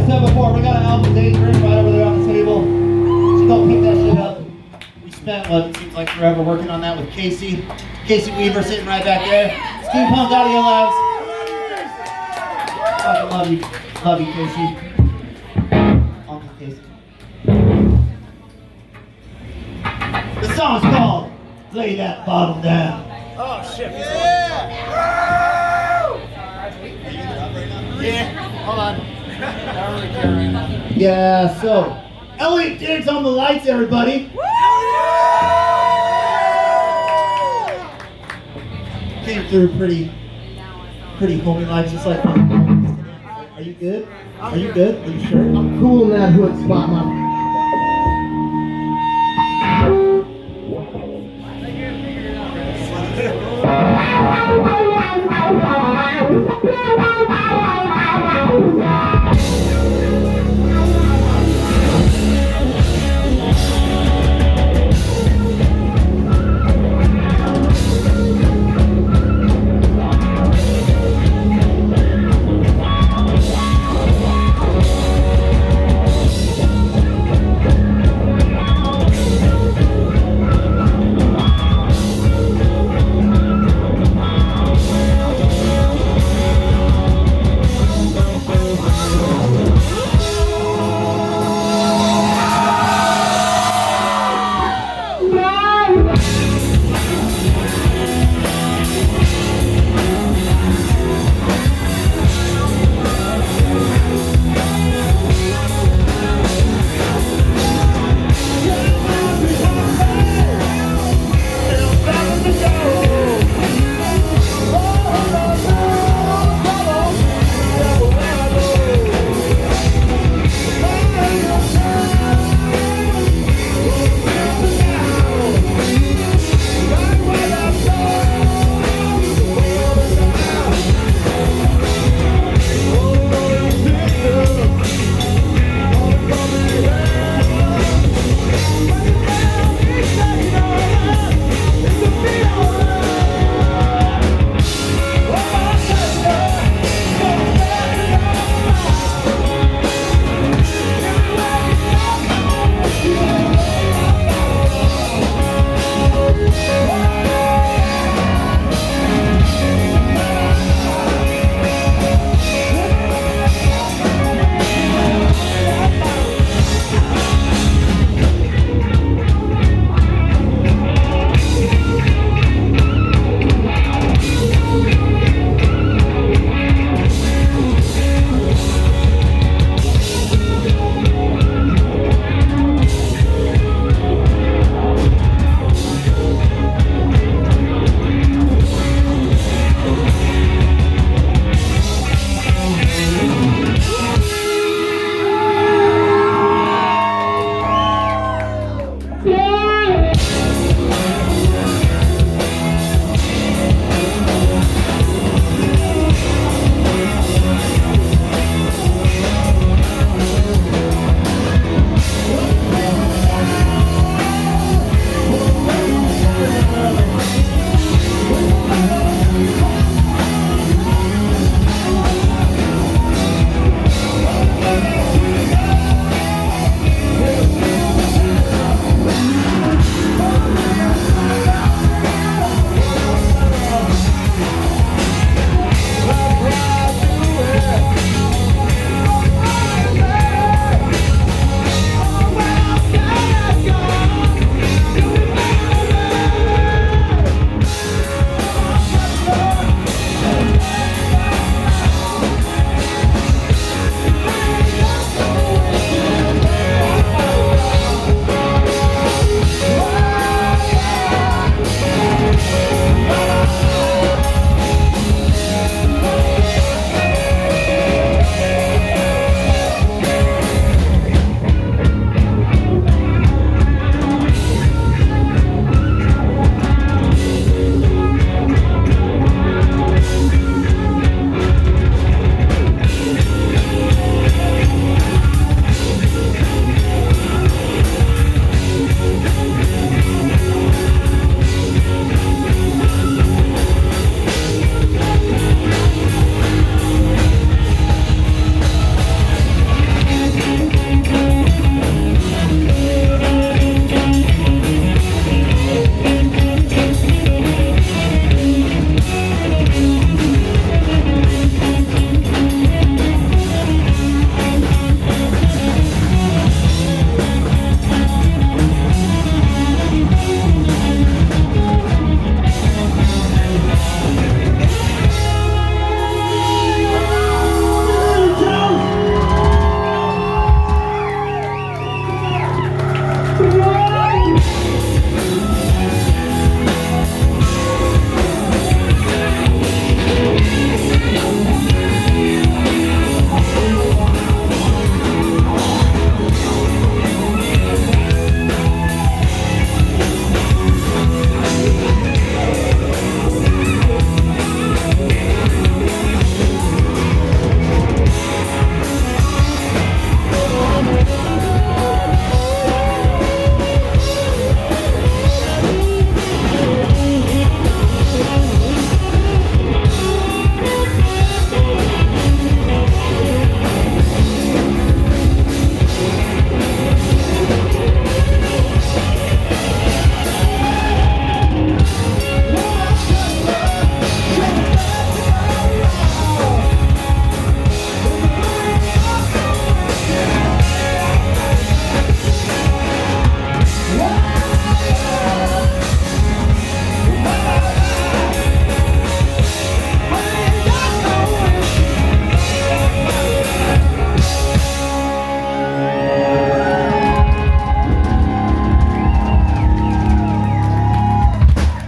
I said before, we got an album Daydream right over there on the table. So don't pick that shit up. We spent what seems like forever working on that with Casey. Casey Weaver sitting right back there. Steampunk Audio Labs. Fucking love you. Love you, Casey. Uncle Casey. The song's called Lay That Bottle Down. Oh shit. Yeah, hold on. Yeah, so Elliot Diggs on the lights, everybody. Came through pretty homey lights, just like. Are you good? Are you good? Are you sure? I'm cool in that hood spot, man.